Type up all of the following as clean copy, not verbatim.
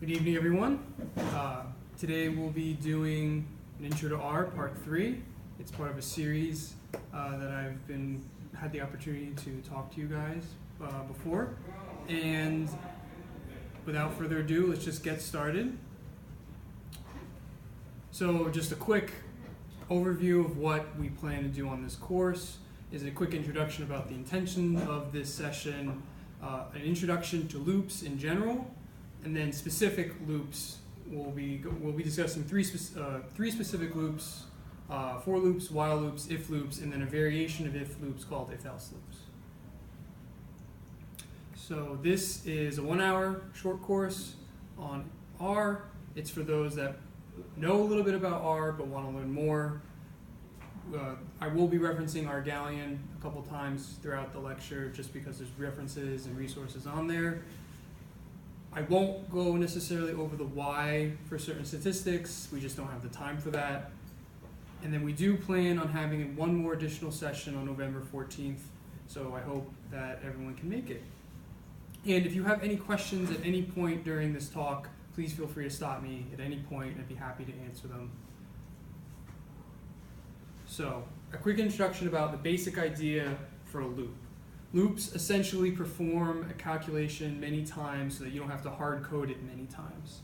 Good evening, everyone. Today we'll be doing an Intro to R, Part 3. It's part of a series that I've had the opportunity to talk to you guys before. And without further ado, let's just get started. So just a quick overview of what we plan to do on this course is a quick introduction about the intention of this session, an introduction to loops in general, and then specific loops. We'll be discussing three specific loops, for loops, while loops, if loops, and then a variation of if loops called if-else loops. So this is a 1-hour short course on R. It's for those that know a little bit about R but want to learn more. I will be referencing RGalleon a couple times throughout the lecture just because there's references and resources on there. I won't go necessarily over the why for certain statistics. We just don't have the time for that. And then we do plan on having one more additional session on November 14th, so I hope that everyone can make it. And if you have any questions at any point during this talk, please feel free to stop me at any point, and I'd be happy to answer them. So, a quick introduction about the basic idea for a loop. Loops essentially perform a calculation many times so that you don't have to hard code it many times.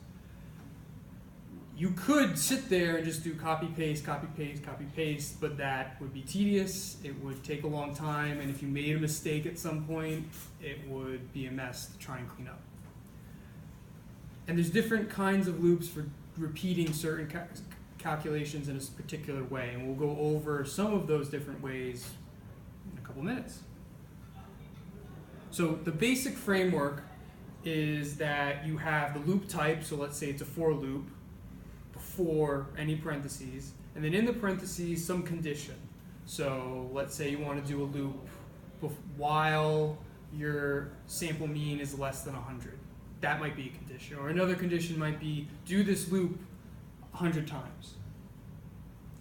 You could sit there and just do copy, paste, copy, paste, copy, paste, but that would be tedious, it would take a long time, and if you made a mistake at some point, it would be a mess to try and clean up. And there's different kinds of loops for repeating certain calculations in a particular way, and we'll go over some of those different ways in a couple minutes. So the basic framework is that you have the loop type, so let's say it's a for loop, before any parentheses, and then in the parentheses some condition. So let's say you want to do a loop while your sample mean is less than 100. That might be a condition. Or another condition might be do this loop 100 times.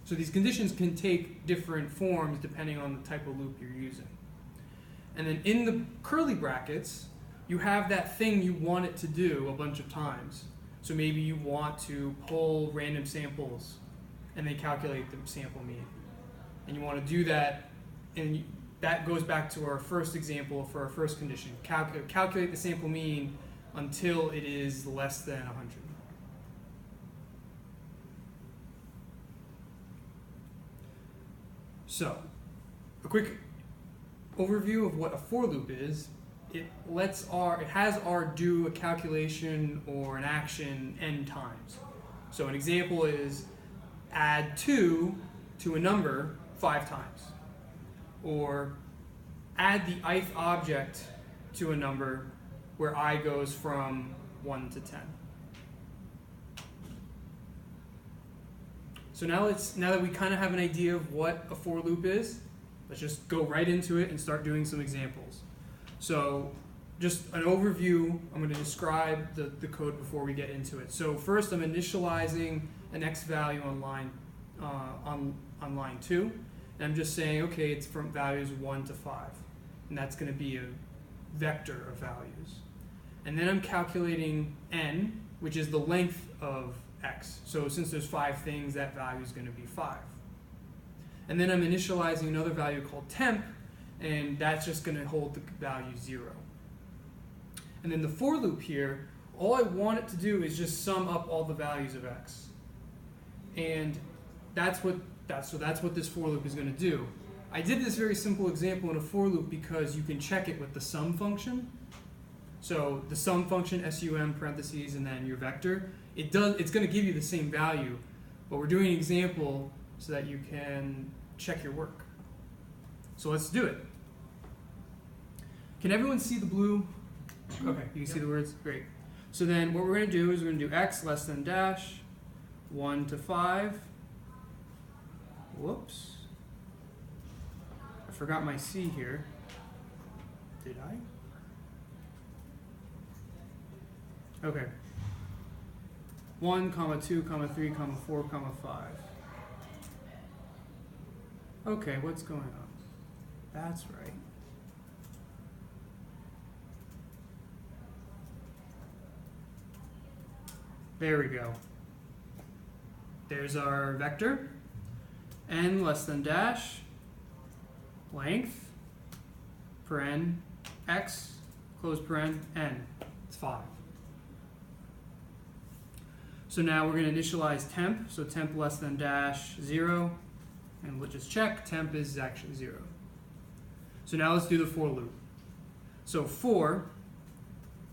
So these conditions can take different forms depending on the type of loop you're using. And then in the curly brackets, you have that thing you want it to do a bunch of times. So maybe you want to pull random samples and then calculate the sample mean. And you want to do that, and that goes back to our first example for our first condition. Calculate the sample mean until it is less than 100. So, a quick overview of what a for loop is. It has R do a calculation or an action n times. So an example is add 2 to a number 5 times. Or add the ith object to a number where I goes from 1 to 10. So now that we kind of have an idea of what a for loop is, let's just go right into it and start doing some examples. So just an overview, I'm going to describe the code before we get into it. So first I'm initializing an x value on line 2. And I'm just saying, okay, it's from values 1 to 5. And that's going to be a vector of values. And then I'm calculating n, which is the length of x. So since there's 5 things, that value is going to be 5. And then I'm initializing another value called temp, and that's just going to hold the value 0. And then the for loop here, all I want it to do is just sum up all the values of x. And that's what this for loop is going to do. I did this very simple example in a for loop because you can check it with the sum function. So the sum function, sum parentheses, and then your vector, it's going to give you the same value, but we're doing an example so that you can check your work. So let's do it. Can everyone see the blue? Okay, you can see the words? Great. So then what we're going to do is we're going to do x less than dash 1 to 5. Whoops. I forgot my C here. Did I? Okay. 1, 2, 3, 4, 5. Okay, what's going on? That's right. There we go. There's our vector. N less than dash, length, paren, x, close paren, n. It's 5. So now we're going to initialize temp. So temp less than dash 0. And we'll just check. Temp is actually 0. So now let's do the for loop. So for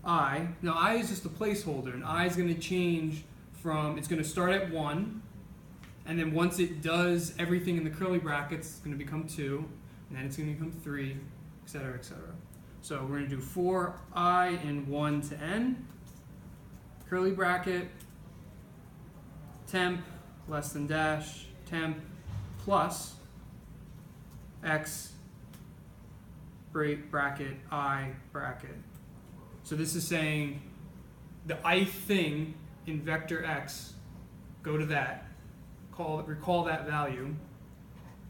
I, now I is just a placeholder, and I is going to change from, it's going to start at 1, and then once it does everything in the curly brackets, it's going to become 2, and then it's going to become 3, etc., etc. So we're going to do for I in 1 to n, curly bracket, temp less than dash, temp plus x, bracket, I, bracket. So this is saying the ith thing in vector x, go to that, recall that value,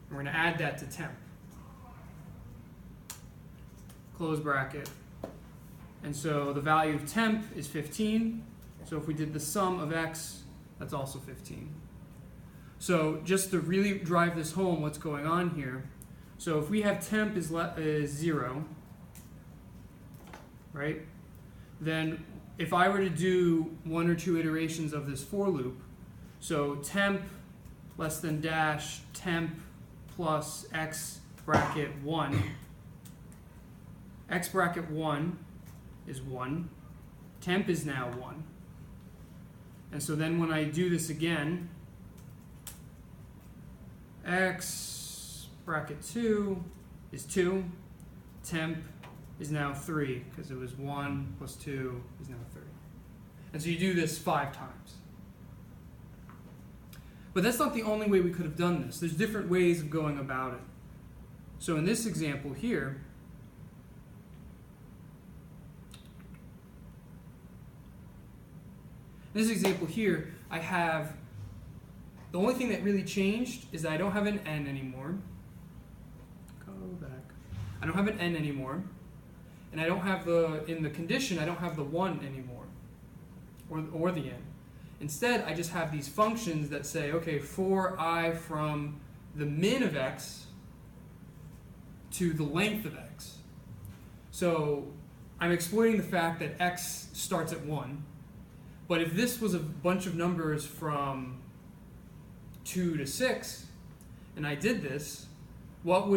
we're going to add that to temp. Close bracket. And so the value of temp is 15. So if we did the sum of x, that's also 15. So just to really drive this home, what's going on here. So if we have temp is 0, right? Then if I were to do 1 or 2 iterations of this for loop, so temp less than dash temp plus x bracket 1, x bracket 1 is 1, temp is now 1. And so then when I do this again, x bracket 2 is 2, temp is now 3, because it was 1 plus 2 is now 3. And so you do this 5 times. But that's not the only way we could have done this. There's different ways of going about it. So in this example here, I have, the only thing that really changed is that I don't have an n anymore. Go back. I don't have an n anymore. And I don't have in the condition, I don't have the 1 anymore, or the n. Instead, I just have these functions that say, okay, for I from the min of x to the length of x. So I'm exploiting the fact that x starts at 1. But if this was a bunch of numbers from 2 to 6, and I did this, what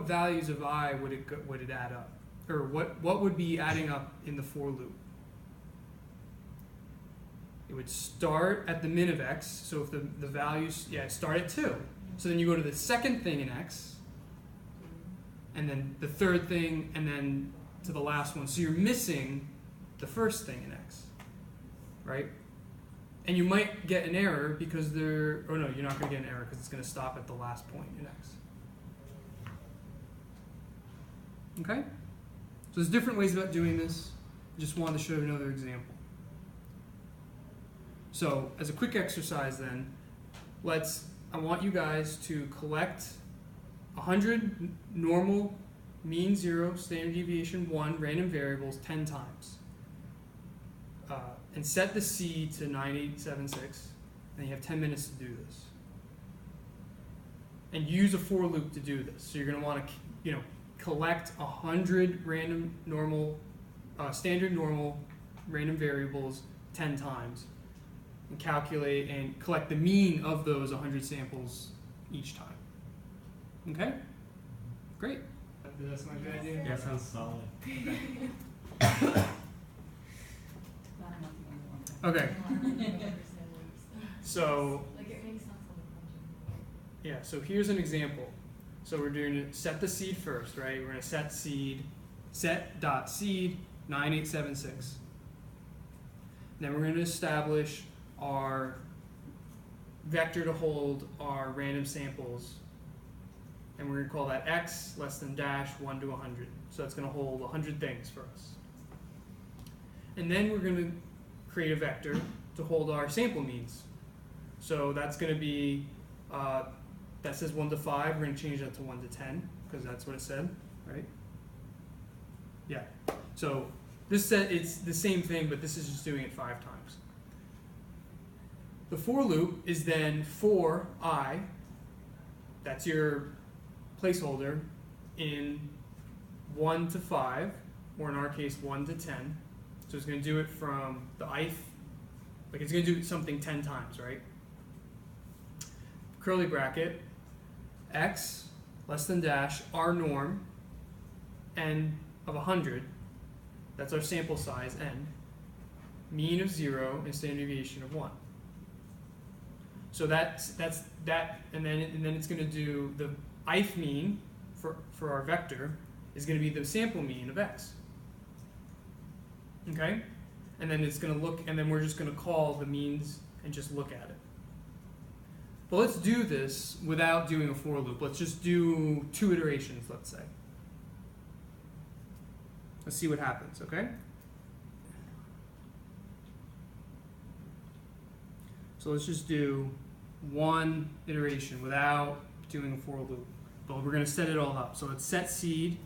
values of I would it add up? Or what would be adding up in the for loop? It would start at the min of x, so if the values, start at 2. So then you go to the second thing in x, and then the third thing, and then to the last one. So you're missing the first thing in x, right? And you might get an error because you're not going to get an error because it's going to stop at the last point in x. Okay? So there's different ways about doing this. I just wanted to show you another example. So as a quick exercise then, I want you guys to collect 100 normal, mean 0, standard deviation 1 random variables 10 times. And set the C to 9876, and you have 10 minutes to do this. And use a for loop to do this. So you're going to want to, collect 100 random normal, standard normal random variables 10 times, and calculate and collect the mean of those 100 samples each time. Okay? Great. That's my good idea. Yeah, sounds solid. Okay. So, so here's an example. So we're doing to set the seed first, right? We're going to set seed, set.seed 9876. Then we're going to establish our vector to hold our random samples. And we're going to call that x less than dash 1 to 100. So that's going to hold 100 things for us. And then we're going to create a vector to hold our sample means. So that's going to be, that says 1 to 5, we're going to change that to 1 to 10, because that's what it said, right? Yeah. So this said it's the same thing, but this is just doing it 5 times. The for loop is then for I, that's your placeholder, in 1 to 5, or in our case 1 to 10. So it's going to do it from the ith, like it's going to do something 10 times, right? Curly bracket, x less than dash our norm, n of 100, that's our sample size, n, mean of 0, and standard deviation of 1. So that's that, and then it's going to do the ith mean for our vector is going to be the sample mean of x. Okay? And then it's going to look, and then we're just going to call the means and just look at it. But let's do this without doing a for loop. Let's just do 2 iterations, let's say. Let's see what happens, okay? So let's just do 1 iteration without doing a for loop. But we're going to set it all up. So let's set seed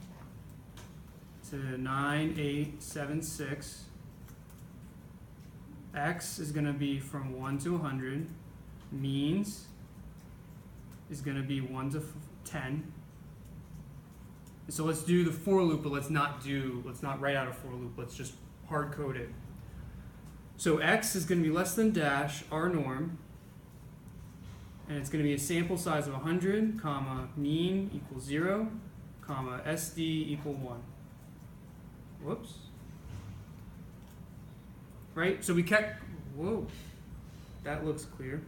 to 9, 8, 7, 6. X is going to be from 1 to 100. Means is going to be 1 to 10. So let's do the for loop, but let's not write out a for loop. Let's just hard code it. So x is going to be less than dash our norm, and it's going to be a sample size of 100, comma mean equals 0, comma SD equal 1. Whoops. Right? So we kept, whoa, that looks clear.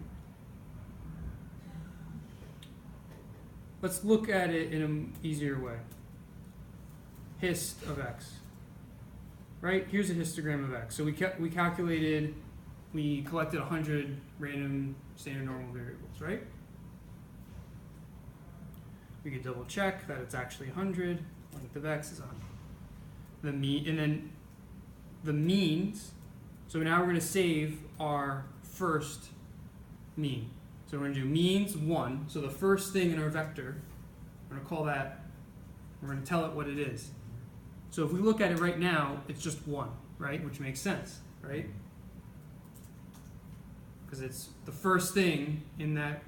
Let's look at it in an easier way. Hist of x. Right? Here's a histogram of x. So we collected 100 random standard normal variables, right? We could double check that it's actually 100. Length of x is 100. The mean, and then the means. So now we're going to save our first mean. So we're going to do means 1. So the first thing in our vector, we're going to call that, we're going to tell it what it is. So if we look at it right now, it's just 1, right? Which makes sense, right? Because it's the first thing in that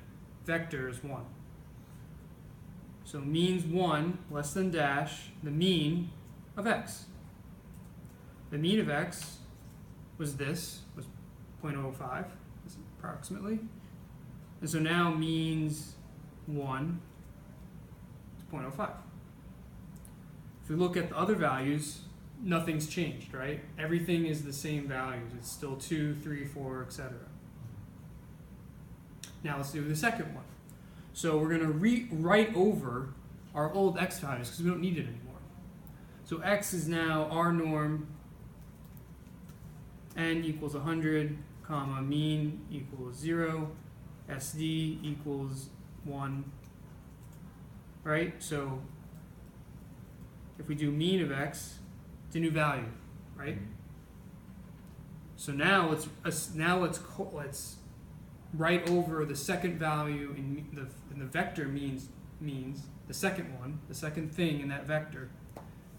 vector is 1. So means 1 less than dash the mean of x. The mean of x was 0.05 approximately. And so now means 1 is 0.05. If we look at the other values, nothing's changed, right? Everything is the same values. It's still 2, 3, 4, etc. Now let's do the second one. So we're going to rewrite over our old x values because we don't need it anymore. So x is now our norm, n equals 100, comma mean equals 0, SD equals 1, right? So if we do mean of x, it's a new value, right? So now let's write over the second value in the vector means the second one, the second thing in that vector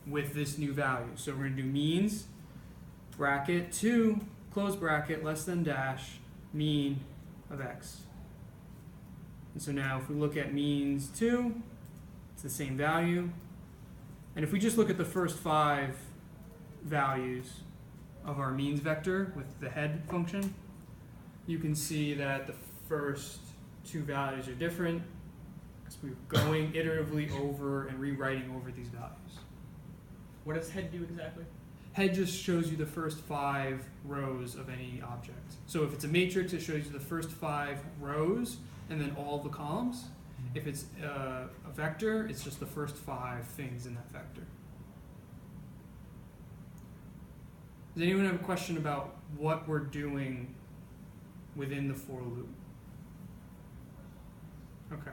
with this new value. So we're going to do means bracket 2 close bracket less than dash mean of x. And so now if we look at means 2, it's the same value. And if we just look at the first 5 values of our means vector with the head function, you can see that the first 2 values are different because we're going iteratively over and rewriting over these values. What does head do exactly? Head just shows you the first 5 rows of any object. So if it's a matrix, it shows you the first 5 rows and then all the columns. If it's a vector, it's just the first 5 things in that vector. Does anyone have a question about what we're doing within the for loop? Okay.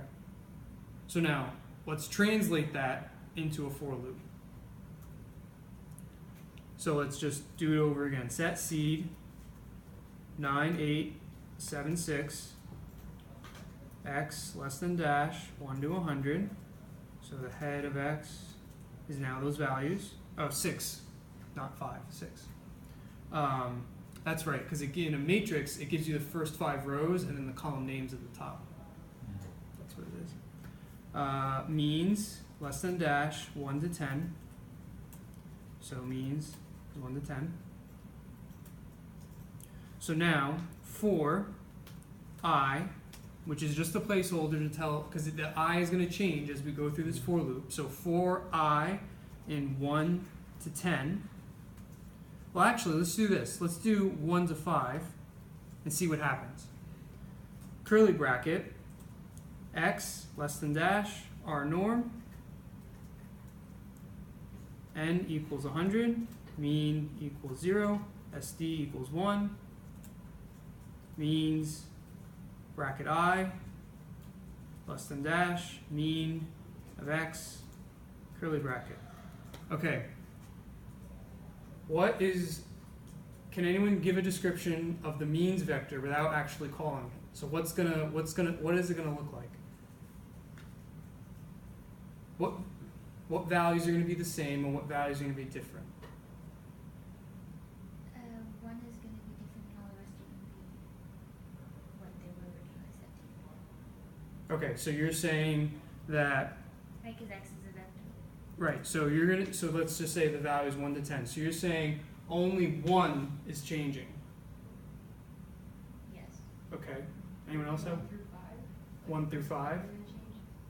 So now, let's translate that into a for loop. So let's just do it over again. Set seed 9, 8, 7, 6. X less than dash 1 to 100. So the head of x is now those values. Oh, 6, not 5, 6. And That's right, because in a matrix, it gives you the first 5 rows and then the column names at the top. That's what it is. Means less than dash 1 to 10. So means 1 to 10. So now for I, which is just a placeholder to tell, because the I is going to change as we go through this for loop. So for I in 1 to 10. Well, actually, let's do this. Let's do 1 to 5 and see what happens. Curly bracket, x less than dash, r norm, n equals 100, mean equals 0, SD equals 1, means bracket I, less than dash, mean of x, curly bracket. Okay. Can anyone give a description of the means vector without actually calling it? So what is it gonna look like? What values are gonna be the same and what values are gonna be different? One is going to be different, and all the rest are going to be what they were originally set to. Okay, so you're saying that, Right, because x is a vector. right, so let's just say the value is 1 to 10. So you're saying only 1 is changing. Yes. Okay. Anyone else have? 1 through 5?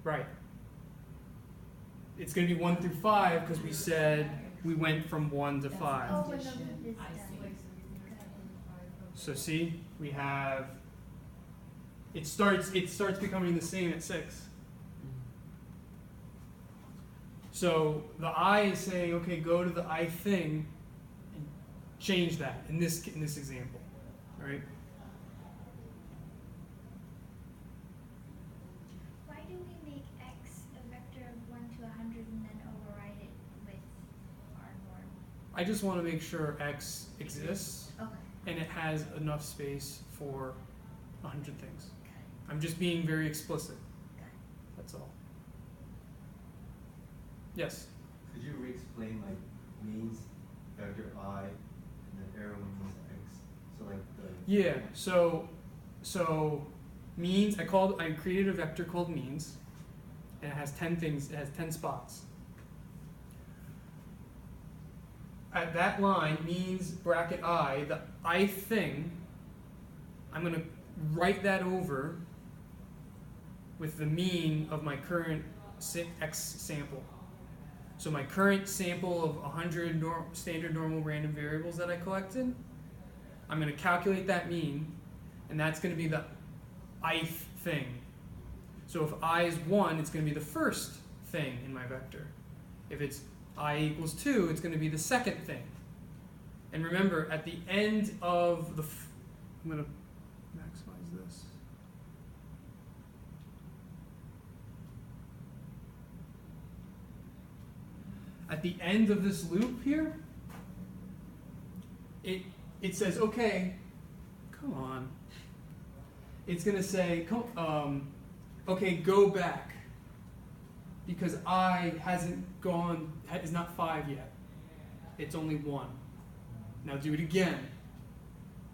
Right. It's going to be 1 through 5 because we said we went from 1 to 5. Oh, when the loop is done. So see, we have, it starts becoming the same at 6. So the I is saying, okay, go to the I thing and change that in this example, all right? Why do we make x a vector of 1 to 100 and then override it with our norm? I just want to make sure X exists Okay. and it has enough space for 100 things. I'm just being very explicit. That's all. Yes? Could you re-explain like means vector I and then arrow means X? So like the Yeah, so means, I created a vector called means, and it has 10 things, it has 10 spots. At that line, means bracket I, the I thing, I'm going to write that over with the mean of my current X sample. So my current sample of 100 standard normal random variables that I collected, I'm going to calculate that mean, and that's going to be the ith thing. So if I is 1, it's going to be the first thing in my vector. If it's I equals 2, it's going to be the second thing. And remember, at the end of the, I'm going to maximize this. At the end of this loop here, it says, okay, come on. It's going to say, okay, go back. Because I is not 5 yet. It's only 1. Now do it again.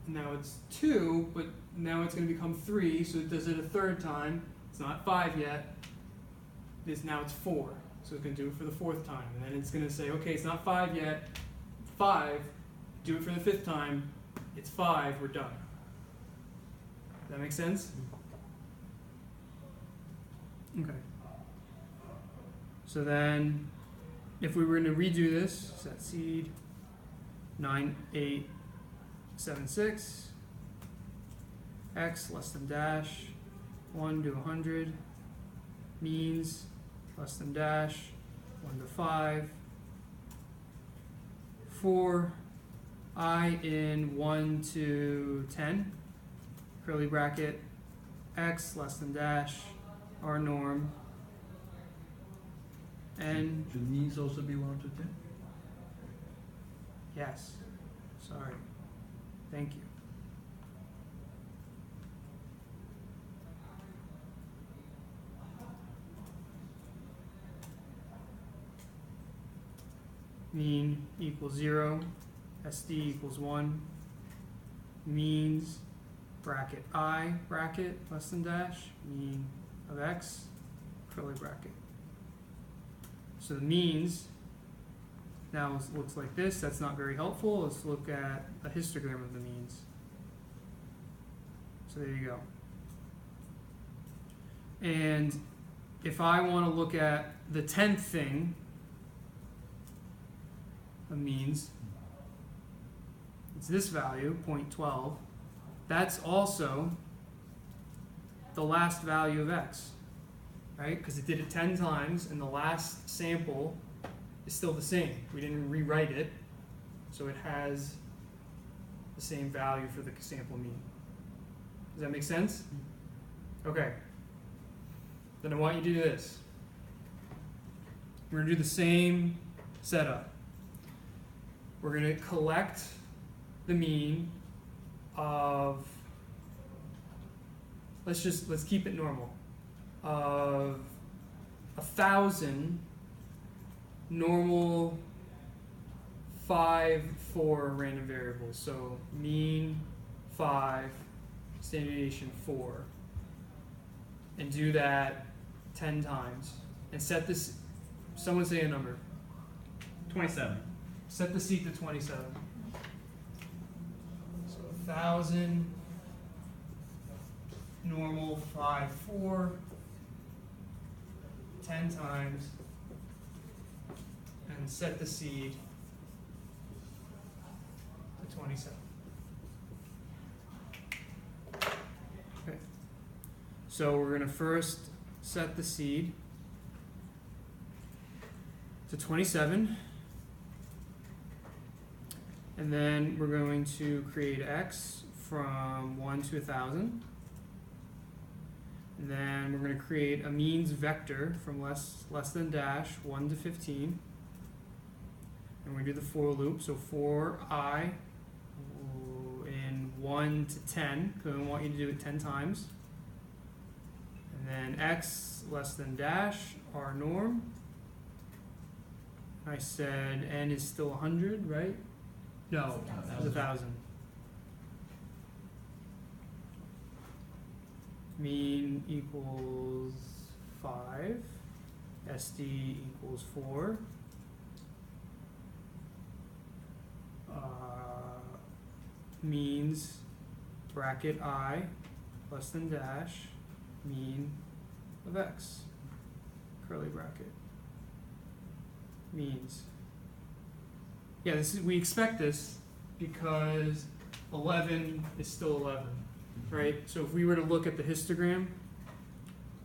Now it's 2, but now it's going to become 3, so it does it a third time. It's not 5 yet. Now it's 4. So it's going to do it for the 4th time. And then it's going to say, okay, it's not 5 yet. 5. Do it for the 5th time. It's 5. We're done. Does that make sense? Okay. So then, if we were going to redo this, set seed 9876, x less than dash 1 to 100, means less than dash 1 to 5, for I in 1 to 10, curly bracket, x less than dash r norm, and Should means also be 1 to 10? yes, sorry, thank you. Mean equals 0, SD equals 1, means bracket I bracket less than dash mean of x curly bracket. So the means now looks like this. That's not very helpful. Let's look at a histogram of the means. So there you go. And if I want to look at the 10th thing of means, it's this value, 0.12. That's also the last value of x, right? Because it did it 10 times, and the last sample is still the same. We didn't rewrite it, so it has the same value for the sample mean. Does that make sense? Okay. Then I want you to do this. We're going to do the same setup. We're going to collect the mean of, let's keep it normal, of 1,000 normal 5 4 random variables. So mean 5, standard deviation 4, and do that 10 times and set this, someone say a number, 27. set the seed to 27. So 1,000 normal 5 4 10 times and set the seed to 27. Okay. So we're going to first set the seed to 27, and then we're going to create x from 1 to 1,000, and then we're going to create a means vector from less than dash 1 to 15, and we're going to do the for loop. So for I in 1 to 10, because we want you to do it 10 times. And then x less than dash, our norm. I said n is still 100, right? No, it's 1,000. Mean equals 5. SD equals 4. Means bracket I less than dash mean of x curly bracket means. Yeah, this is, we expect this because 11 is still 11, right? So if we were to look at the histogram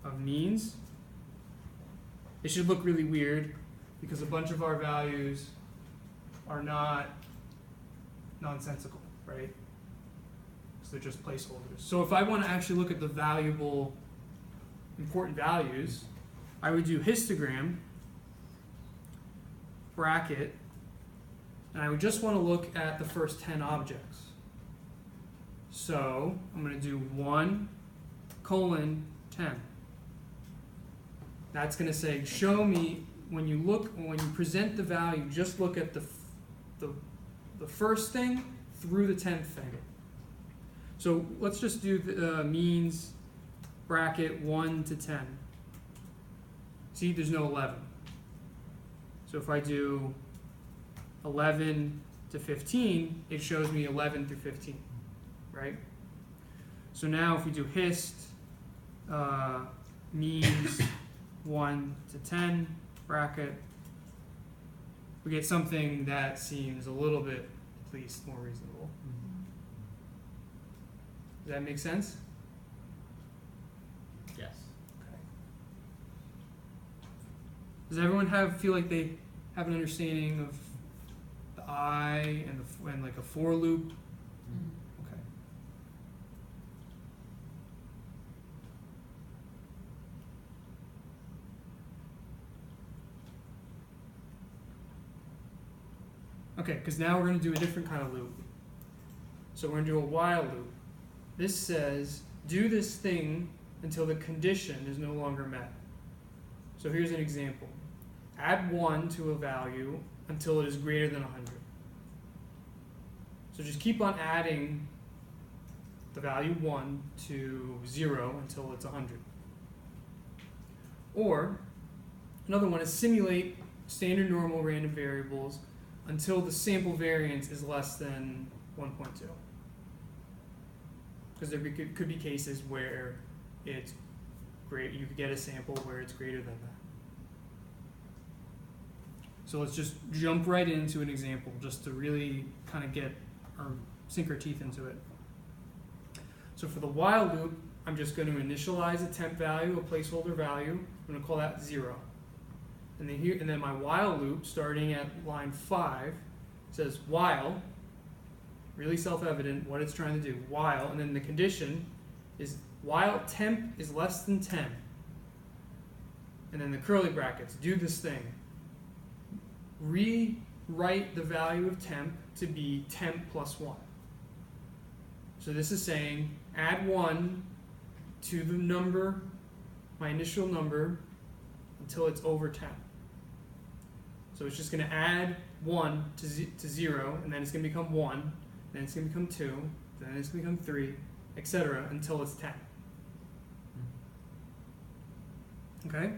of means, it should look really weird because a bunch of our values are not nonsensical, right? So they're just placeholders. So if I want to actually look at the valuable, important values, I would do histogram, bracket, and I would just want to look at the first 10 objects. So I'm going to do 1 colon 10. That's going to say, show me, when you present the value, just look at the first thing through the 10th thing. So let's just do the means bracket 1 to 10. See, there's no 11. So if I do 11 to 15, it shows me 11 through 15, right? So now if we do hist means 1 to 10 bracket, we get something that seems a little bit, at least, more reasonable. Does that make sense? Yes. Okay. Does everyone feel like they have an understanding of the I and like a for loop? Okay. Okay, because now we're going to do a different kind of loop. So we're going to do a while loop. This says, do this thing until the condition is no longer met. So here's an example. Add 1 to a value until it is greater than 100. So just keep on adding the value 1 to 0 until it's 100. Or another one is simulate standard normal random variables until the sample variance is less than 1.2. Because there could be cases where it's great, you could get a sample where it's greater than that. So let's just jump right into an example just to really kind of get or sink our teeth into it. So for the while loop, I'm just going to initialize a temp value, a placeholder value. I'm going to call that 0. And then my while loop, starting at line 5, says while, really self-evident what it's trying to do, while, and then the condition is while temp is less than 10. And then the curly brackets, do this thing. Rewrite the value of temp to be temp plus 1. So this is saying add 1 to the number, my initial number, until it's over 10. So it's just going to add 1 to 0, and then it's going to become 1, then it's going to become 2, then it's going to become 3, etc. until it's 10. Okay?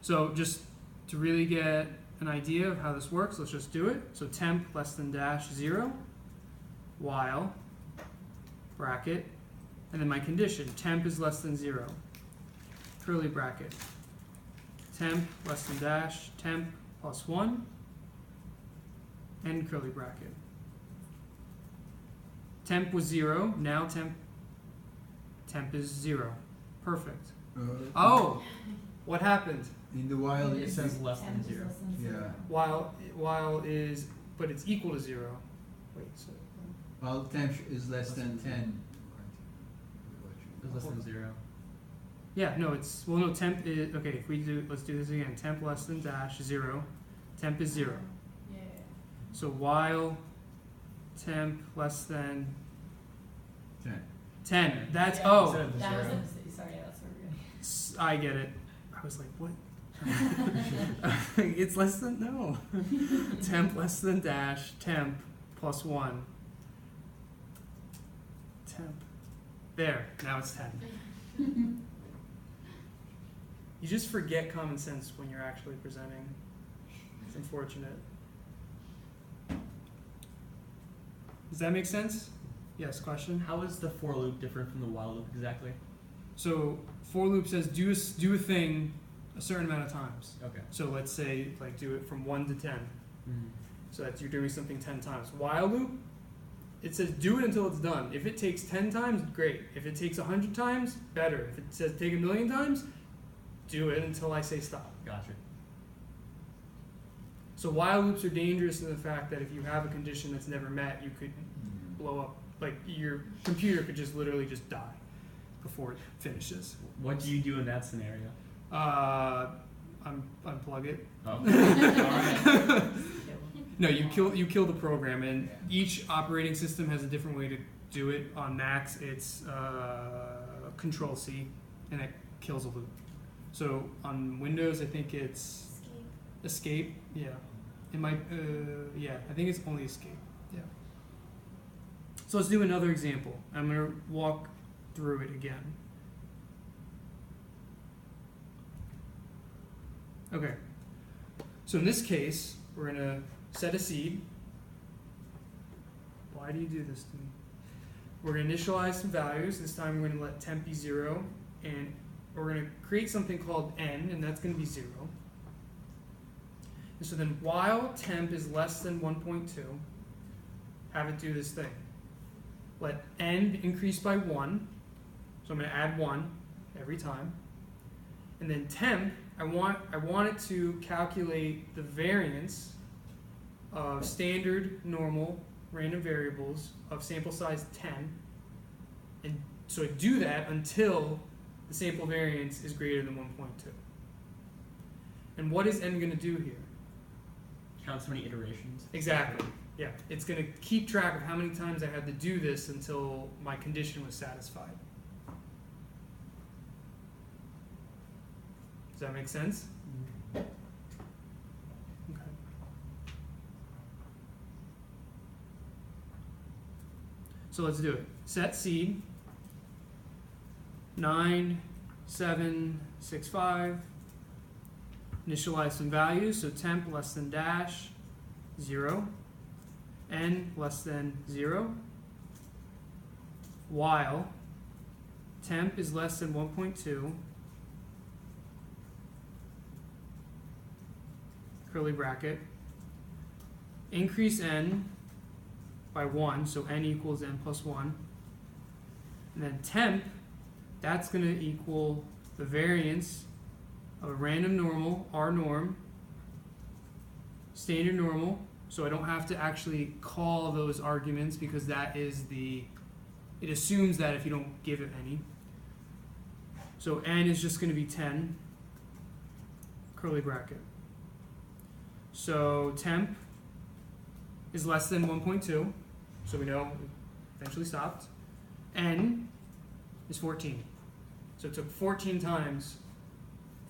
So just to really get an idea of how this works, let's just do it. So temp less than dash 0, while, bracket, and then my condition, temp is less than 0, curly bracket, temp less than dash, temp plus 1, and curly bracket. Temp was 0, now temp is 0. Perfect. Oh, what happened? In the while, It says less than 0. yeah. While is, but it's equal to 0. Wait, so While temp is less than 10. It's less than 0. yeah, no, it's, well, no, temp is, okay, if we do, let's do this again. Temp less than dash 0, temp is 0. Yeah. So while temp less than 10, that's, Yeah, oh, Instead of the That was 0. a mistake. Sorry, yeah, that's what we're I get it. I was like, what? It's less than, no. Temp less than dash, temp plus 1. Temp. There, now it's 10. You just forget common sense when you're actually presenting. It's unfortunate. Does that make sense? Yes, question? How is the for loop different from the while loop exactly? So for loop says do a thing a certain amount of times. Okay. So let's say like do it from 1 to 10. Mm-hmm. So that's you're doing something 10 times. While loop, it says do it until it's done. If it takes 10 times, great. If it takes 100 times, better. If it says take 1,000,000 times, do it until I say stop. Gotcha. So while loops are dangerous in the fact that if you have a condition that's never met, you could blow up. Like your computer could just literally just die before it finishes. What do you do in that scenario? Unplug it. Oh. Alright. No, you kill the program, and each operating system has a different way to do it. On Macs, it's Control C, and it kills a loop. So on Windows, I think it's Escape. Yeah, it might. Yeah, I think it's only Escape. Yeah. So let's do another example. I'm gonna walk through it again. Okay. So in this case, we're gonna set a seed. Why do you do this to me? We're going to initialize some values. This time we're going to let temp be 0, and we're going to create something called n, and that's going to be 0. And so then while temp is less than 1.2, have it do this thing. Let n increase by 1, so I'm going to add 1 every time. And then temp, I want it to calculate the variance of standard, normal, random variables of sample size 10, and so I do that until the sample variance is greater than 1.2. And what is n going to do here? Count so many iterations. Exactly. Yeah, it's going to keep track of how many times I had to do this until my condition was satisfied. Does that make sense? Okay. So let's do it. Set seed, 9, 7, 6, 5. Initialize some values, so temp less than dash 0, n less than 0, while temp is less than 1.2, curly bracket, increase n by 1, so n equals n plus 1, and then temp, that's going to equal the variance of a random normal, R norm, standard normal, so I don't have to actually call those arguments because that is it assumes that if you don't give it any. So n is just going to be 10, curly bracket. So temp is less than 1.2, so we know it eventually stopped. N is 14. So it took 14 times,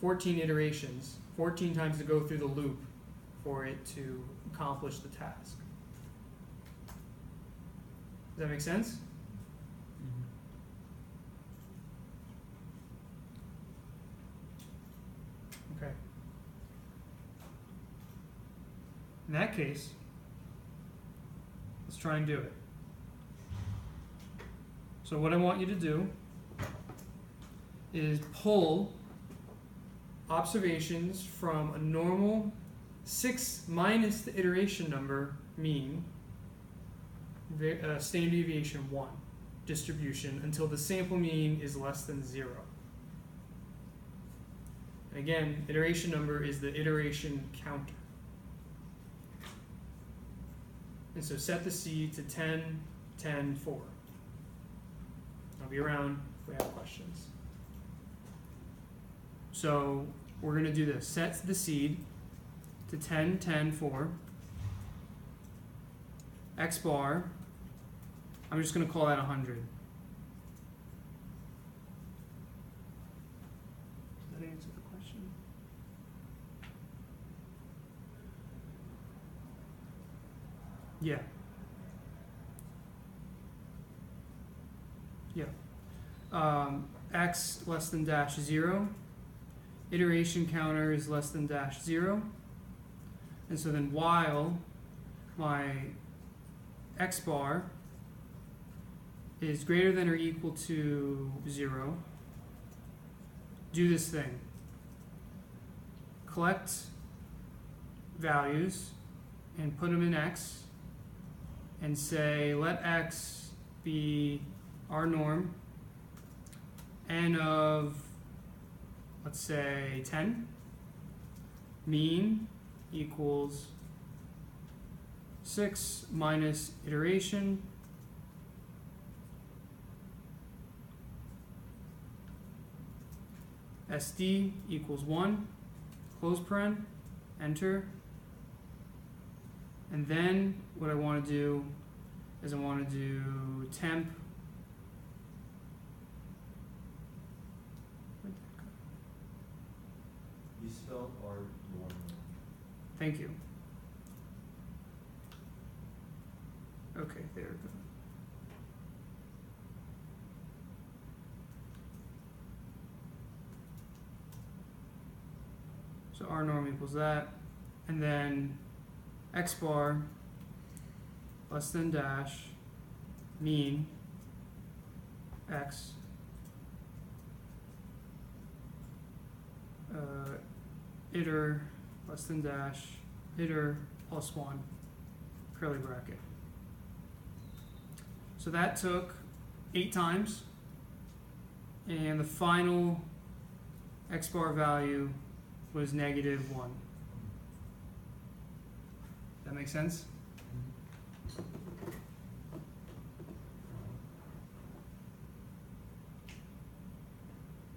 14 iterations, 14 times to go through the loop for it to accomplish the task. Does that make sense? Okay. In that case, let's try and do it. So what I want you to do is pull observations from a normal 6 minus the iteration number mean, standard deviation 1 distribution until the sample mean is less than 0. And again, iteration number is the iteration counter. And so set the seed to 10, 10, 4. I'll be around if we have questions. So we're going to do this. Set the seed to 10, 10, 4. X bar, I'm just going to call that 100. Does that answer the question? Yeah. Yeah. X less than dash 0. Iteration counter is less than dash 0. And so then while my X bar is greater than or equal to 0, do this thing. Collect values and put them in X and say let X be our norm, n of, let's say, 10, mean equals 6 minus iteration SD equals 1, close paren, enter. And then what I want to do is I want to do temp. You spelled R normal. Thank you. Okay, there we go. So R norm equals that, and then X bar less than dash mean X iter less than dash iter plus 1 curly bracket. So that took 8 times, and the final X bar value was -1. That make sense?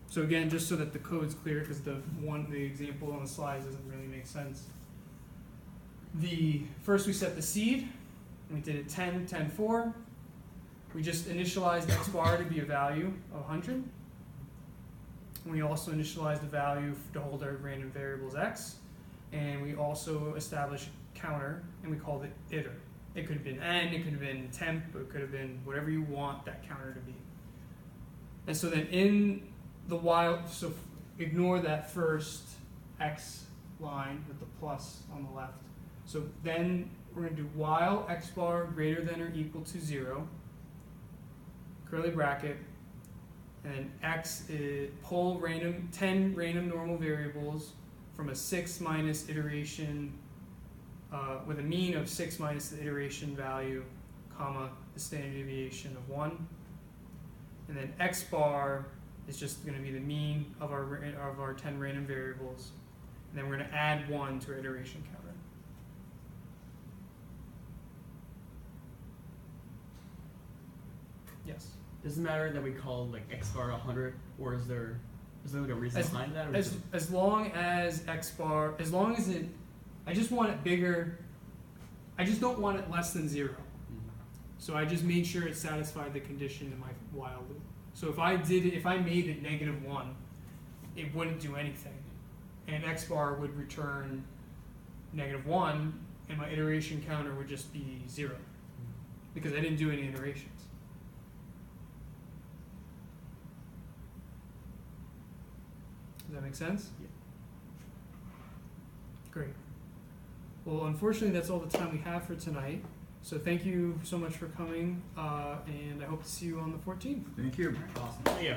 So again, just so that the code's clear, because the example on the slides doesn't really make sense. First we set the seed, and we did it 10, 10, 4. We just initialized X bar to be a value of 100. And we also initialized the value to hold our random variables X. And we also established a counter, and we called it iter. It could have been n, it could have been temp, it could have been whatever you want that counter to be. And so then in the while, so ignore that first x line with the plus on the left. So then we're going to do while x bar greater than or equal to 0, curly bracket, and then x is pull 10 random normal variables from a 6 minus iteration, with a mean of 6 minus the iteration value, comma, the standard deviation of 1. And then x bar is just going to be the mean of our 10 random variables. And then we're going to add 1 to our iteration counter. Yes. Does it matter that we call like x bar 100, or is there like a reason behind that? Or As long as x bar, as long as it, I just want it bigger. I just don't want it less than 0. So I just made sure it satisfied the condition in my while loop. So if I made it -1, it wouldn't do anything, and x bar would return -1, and my iteration counter would just be 0, because I didn't do any iterations. Does that make sense? Yeah. Great. Well, unfortunately, that's all the time we have for tonight. So thank you so much for coming, and I hope to see you on the 14th. Thank you. Awesome. Yeah.